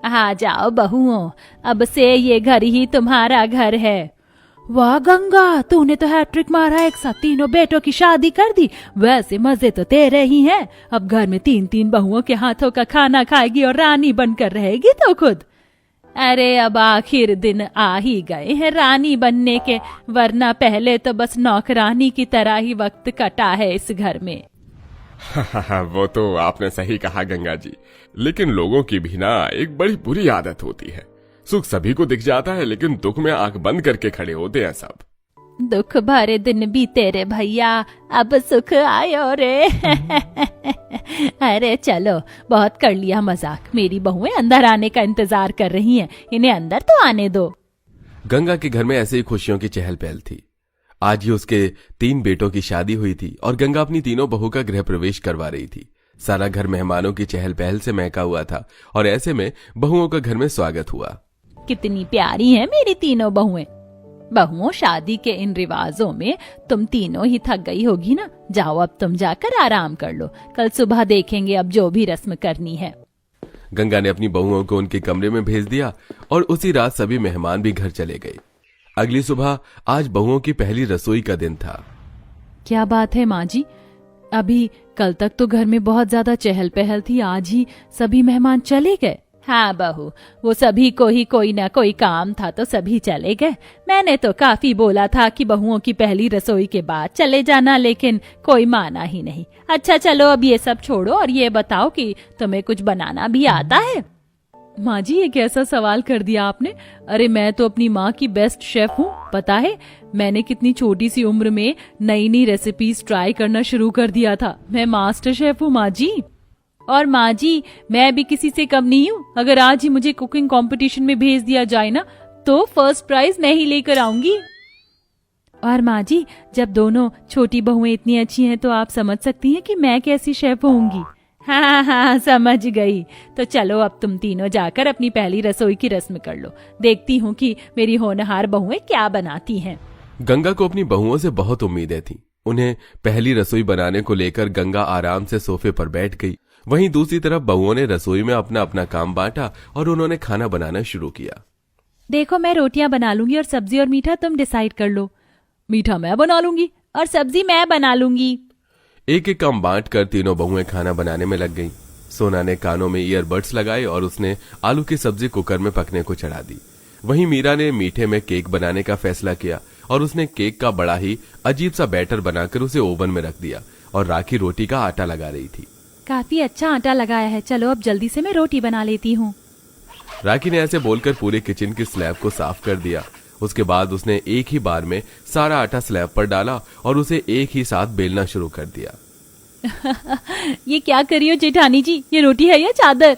आ जाओ बहुओं, अब से ये घर ही तुम्हारा घर है। वाह गंगा, तूने तो हैट्रिक मारा, एक साथ तीनों बेटों की शादी कर दी। वैसे मजे तो तेरे ही हैं। अब घर में 3-3 बहुओं के हाथों का खाना खाएगी और रानी बनकर रहेगी तो खुद। अरे अब आखिर दिन आ ही गए हैं रानी बनने के, वरना पहले तो बस नौकरानी की तरह ही वक्त कटा है इस घर में। वो तो आपने सही कहा गंगा जी, लेकिन लोगों की भी ना एक बड़ी बुरी आदत होती है। सुख सभी को दिख जाता है, लेकिन दुख में आंख बंद करके खड़े होते हैं सब। दुख भरे दिन बीते रे भैया, अब सुख आयो रे। अरे चलो, बहुत कर लिया मजाक। मेरी बहुएं अंदर आने का इंतजार कर रही हैं, इन्हें अंदर तो आने दो। गंगा के घर में ऐसे ही खुशियों की चहल पहल थी। आज ही उसके 3 बेटों की शादी हुई थी और गंगा अपनी तीनों बहू का गृह प्रवेश करवा रही थी। सारा घर मेहमानों की चहल पहल से महका हुआ था और ऐसे में बहुओं का घर में स्वागत हुआ। कितनी प्यारी हैं मेरी तीनों बहुएं। बहुओं, शादी के इन रिवाजों में तुम तीनों ही थक गई होगी ना। जाओ अब तुम जाकर आराम कर लो, कल सुबह देखेंगे अब जो भी रस्म करनी है। गंगा ने अपनी बहुओं को उनके कमरे में भेज दिया और उसी रात सभी मेहमान भी घर चले गए। अगली सुबह आज बहुओं की पहली रसोई का दिन था। क्या बात है माँ जी, अभी कल तक तो घर में बहुत ज्यादा चहल पहल थी, आज ही सभी मेहमान चले गए। हाँ बहू, वो सभी को ही कोई ना कोई काम था तो सभी चले गए। मैंने तो काफी बोला था कि बहुओं की पहली रसोई के बाद चले जाना, लेकिन कोई माना ही नहीं। अच्छा चलो अब ये सब छोड़ो और ये बताओ कि तुम्हें कुछ बनाना भी आता है? माँ जी, ये कैसा सवाल कर दिया आपने। अरे मैं तो अपनी माँ की बेस्ट शेफ हूँ। पता है मैंने कितनी छोटी सी उम्र में नई नई रेसिपीज ट्राई करना शुरू कर दिया था। मैं मास्टर शेफ हूँ माँ जी। और माँ जी, मैं भी किसी से कम नहीं हूँ। अगर आज ही मुझे कुकिंग कंपटीशन में भेज दिया जाए ना, तो फर्स्ट प्राइज मैं ही लेकर आऊंगी। और माँ जी, जब दोनों छोटी बहुएं इतनी अच्छी हैं तो आप समझ सकती हैं कि मैं कैसी शेफ होंगी। हाँ हाँ समझ गई। तो चलो अब तुम तीनों जाकर अपनी पहली रसोई की रस्म कर लो। देखती हूँ कि मेरी होनहार बहुएं क्या बनाती हैं। गंगा को अपनी बहुओं से बहुत उम्मीदें थीं। उन्हें पहली रसोई बनाने को लेकर गंगा आराम से सोफे पर बैठ गई। वहीं दूसरी तरफ बहुओं ने रसोई में अपना अपना काम बांटा और उन्होंने खाना बनाना शुरू किया। देखो, मैं रोटियां बना लूंगी और सब्जी और मीठा तुम डिसाइड कर लो। मीठा मैं बना लूंगी और सब्जी मैं बना लूंगी। एक एक काम बांट कर तीनों बहुएं खाना बनाने में लग गईं। सोना ने कानों में ईयरबड्स लगाए और उसने आलू की सब्जी कुकर में पकने को चढ़ा दी। वहीं मीरा ने मीठे में केक बनाने का फैसला किया और उसने केक का बड़ा ही अजीब सा बैटर बनाकर उसे ओवन में रख दिया और राखी रोटी का आटा लगा रही थी। काफी अच्छा आटा लगाया है, चलो अब जल्दी से मैं रोटी बना लेती हूँ। राखी ने ऐसे बोलकर पूरे किचन की स्लैब को साफ कर दिया। उसके बाद उसने एक ही बार में सारा आटा स्लैब पर डाला और उसे एक ही साथ बेलना शुरू कर दिया। ये क्या करी हो जेठानी जी, ये रोटी है या चादर?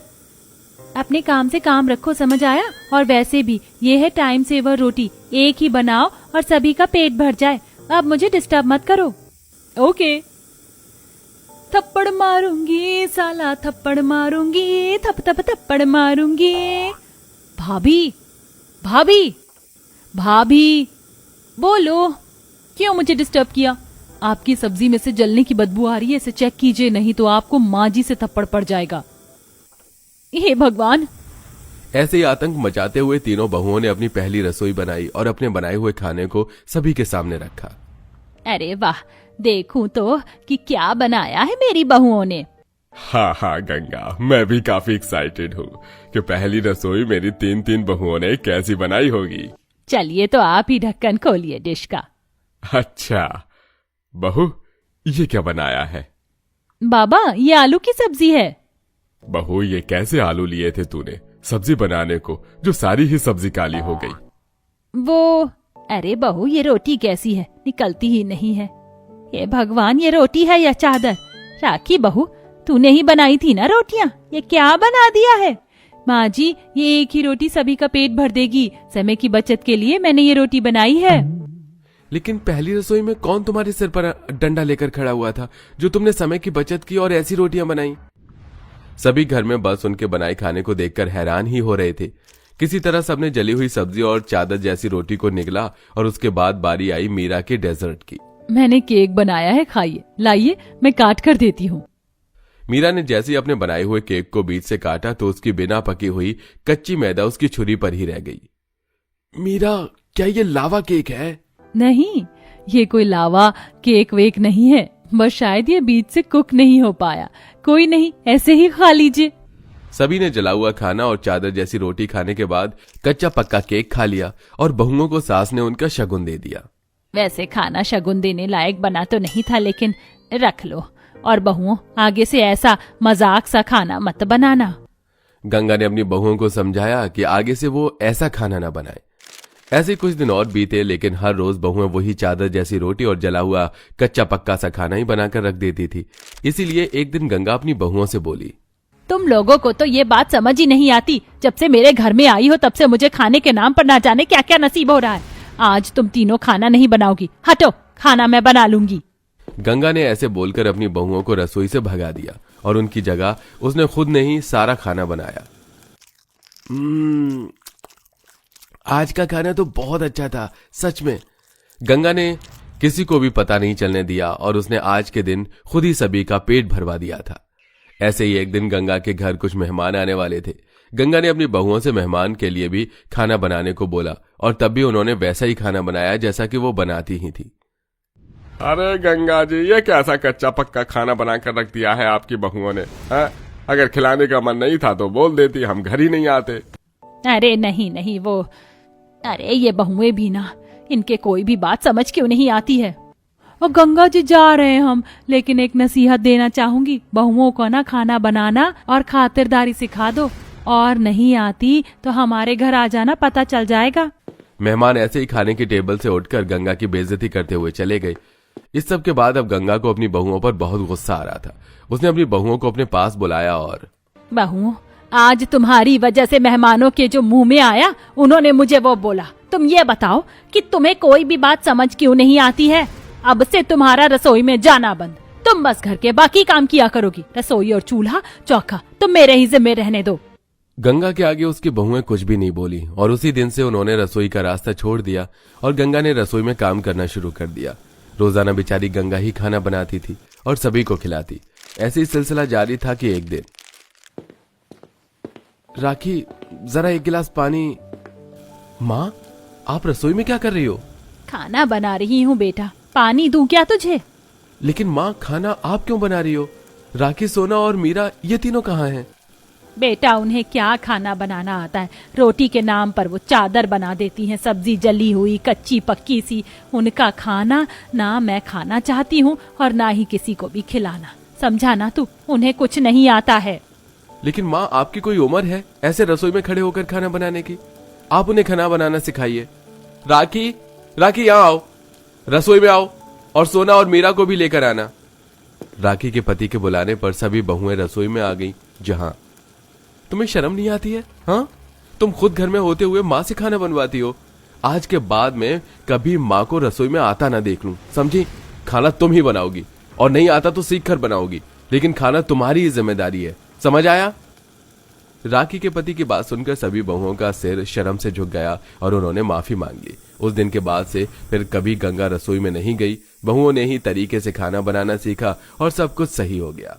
अपने काम से काम रखो, समझ आया? और वैसे भी ये है टाइम सेवर रोटी, एक ही बनाओ और सभी का पेट भर जाए। अब मुझे डिस्टर्ब मत करो। ओके। थप्पड़ मारूंगी साला, थप्पड़ मारूंगी, थप थप थप्पड़ मारूंगी। भाभी भाभी भाभी, बोलो, क्यों मुझे डिस्टर्ब किया? आपकी सब्जी में से जलने की बदबू आ रही है, इसे चेक कीजिए, नहीं तो आपको माँ जी से थप्पड़ पड़ जाएगा। हे भगवान। ऐसे ही आतंक मचाते हुए तीनों बहुओं ने अपनी पहली रसोई बनाई और अपने बनाए हुए खाने को सभी के सामने रखा। अरे वाह, देखूं तो कि क्या बनाया है मेरी बहुओं ने। हाँ गंगा, मैं भी काफी एक्साइटेड हूँ कि पहली रसोई मेरी 3-3 बहुओं ने कैसी बनाई होगी। चलिए तो आप ही ढक्कन खोलिए डिश का। अच्छा बहू, ये क्या बनाया है? बाबा, ये आलू की सब्जी है। बहू, ये कैसे आलू लिए थे तूने सब्जी बनाने को, जो सारी ही सब्जी काली हो गई? वो, अरे बहू, ये रोटी कैसी है, निकलती ही नहीं है। ये भगवान, ये रोटी है या चादर? राखी बहू, तूने ही बनाई थी ना रोटियां, ये क्या बना दिया है? माँ जी, ये एक ही रोटी सभी का पेट भर देगी। समय की बचत के लिए मैंने ये रोटी बनाई है। लेकिन पहली रसोई में कौन तुम्हारे सिर पर डंडा लेकर खड़ा हुआ था जो तुमने समय की बचत की और ऐसी रोटियां बनाई? सभी घर में बस उनके बनाए खाने को देखकर हैरान ही हो रहे थे। किसी तरह सबने जली हुई सब्जी और चादर जैसी रोटी को निगला और उसके बाद बारी आई मीरा के डेजर्ट की। मैंने केक बनाया है, खाइए, लाइए, मैं काट कर देती हूँ। मीरा ने जैसे ही अपने बनाए हुए केक को बीच से काटा तो उसकी बिना पकी हुई कच्ची मैदा उसकी छुरी पर ही रह गई। मीरा, क्या ये लावा केक है? नहीं, ये कोई लावा केक वेक नहीं है, बस शायद ये बीच से कुक नहीं हो पाया। कोई नहीं, ऐसे ही खा लीजिए। सभी ने जला हुआ खाना और चादर जैसी रोटी खाने के बाद कच्चा पक्का केक खा लिया और बहुओं को सास ने उनका शगुन दे दिया। वैसे खाना शगुन देने लायक बना तो नहीं था, लेकिन रख लो। और बहुओं, आगे से ऐसा मजाक सा खाना मत बनाना। गंगा ने अपनी बहुओं को समझाया कि आगे से वो ऐसा खाना ना बनाए। ऐसे कुछ दिन और बीते, लेकिन हर रोज बहुएं वही चादर जैसी रोटी और जला हुआ कच्चा पक्का सा खाना ही बनाकर रख देती थी। इसीलिए एक दिन गंगा अपनी बहुओं से बोली, तुम लोगों को तो ये बात समझ ही नहीं आती। जब से मेरे घर में आई हो तब से मुझे खाने के नाम पर ना जाने क्या क्या नसीब हो रहा है। आज तुम तीनों खाना नहीं बनाओगी, हटो, खाना मैं बना लूंगी। गंगा ने ऐसे बोलकर अपनी बहुओं को रसोई से भगा दिया और उनकी जगह उसने खुद ने ही सारा खाना बनाया। आज का खाना तो बहुत अच्छा था, सच में। गंगा ने किसी को भी पता नहीं चलने दिया और उसने आज के दिन खुद ही सभी का पेट भरवा दिया था। ऐसे ही एक दिन गंगा के घर कुछ मेहमान आने वाले थे। गंगा ने अपनी बहुओं से मेहमान के लिए भी खाना बनाने को बोला और तब भी उन्होंने वैसा ही खाना बनाया जैसा कि वो बनाती ही थी। अरे गंगा जी, ये कैसा कच्चा पक्का खाना बनाकर रख दिया है आपकी बहुओं ने? अगर खिलाने का मन नहीं था तो बोल देती, हम घर ही नहीं आते। अरे नहीं नहीं, वो अरे ये बहुएं भी ना, इनके कोई भी बात समझ क्यों नहीं आती है। और गंगा जी, जा रहे हैं हम, लेकिन एक नसीहत देना चाहूंगी। बहुओं को ना खाना बनाना और खातिरदारी सिखा दो, और नहीं आती तो हमारे घर आ जाना, पता चल जाएगा। मेहमान ऐसे ही खाने की टेबल से उठकर गंगा की बेइज्जती करते हुए चले गए। इस सब के बाद अब गंगा को अपनी बहुओं पर बहुत गुस्सा आ रहा था। उसने अपनी बहुओं को अपने पास बुलाया और, बहुओं, आज तुम्हारी वजह से मेहमानों के जो मुंह में आया, उन्होंने मुझे वो बोला। तुम ये बताओ कि तुम्हें कोई भी बात समझ क्यों नहीं आती है? अब से तुम्हारा रसोई में जाना बंद। तुम बस घर के बाकी काम किया करोगी। रसोई और चूल्हा चौका तुम मेरे ही जिम्मे रहने दो। गंगा के आगे उसकी बहुएं कुछ भी नहीं बोली और उसी दिन से उन्होंने रसोई का रास्ता छोड़ दिया और गंगा ने रसोई में काम करना शुरू कर दिया। रोजाना बेचारी गंगा ही खाना बनाती थी और सभी को खिलाती। ऐसे ही सिलसिला जारी था कि एक दिन, राखी, जरा एक गिलास पानी। माँ, आप रसोई में क्या कर रही हो? खाना बना रही हूँ बेटा, पानी दूं क्या तुझे? लेकिन माँ, खाना आप क्यों बना रही हो? राखी, सोना और मीरा ये तीनों कहाँ हैं? बेटा, उन्हें क्या खाना बनाना आता है? रोटी के नाम पर वो चादर बना देती हैं, सब्जी जली हुई कच्ची पक्की सी। उनका खाना ना मैं खाना चाहती हूँ और ना ही किसी को भी खिलाना, समझा ना तू? उन्हें कुछ नहीं आता है। लेकिन माँ, आपकी कोई उम्र है ऐसे रसोई में खड़े होकर खाना बनाने की? आप उन्हें खाना बनाना सिखाइए। राखी, राखी, यहाँ आओ, रसोई में आओ और सोना और मीरा को भी लेकर आना। राखी के पति के बुलाने पर सभी बहुएं रसोई में आ गईं। जहां, तुम्हें शर्म नहीं आती है? हाँ, तुम खुद घर में होते हुए माँ से खाना बनवाती हो। आज के बाद में कभी माँ को रसोई में आता ना देख लूं, समझी? खाना तुम ही बनाओगी और नहीं आता तो सीख कर बनाओगी, लेकिन खाना तुम्हारी ही जिम्मेदारी है, समझ आया? राखी के पति की बात सुनकर सभी बहुओं का सिर शर्म से झुक गया और उन्होंने माफी मांग ली। उस दिन के बाद से फिर कभी गंगा रसोई में नहीं गई। बहुओं ने ही तरीके से खाना बनाना सीखा और सब कुछ सही हो गया।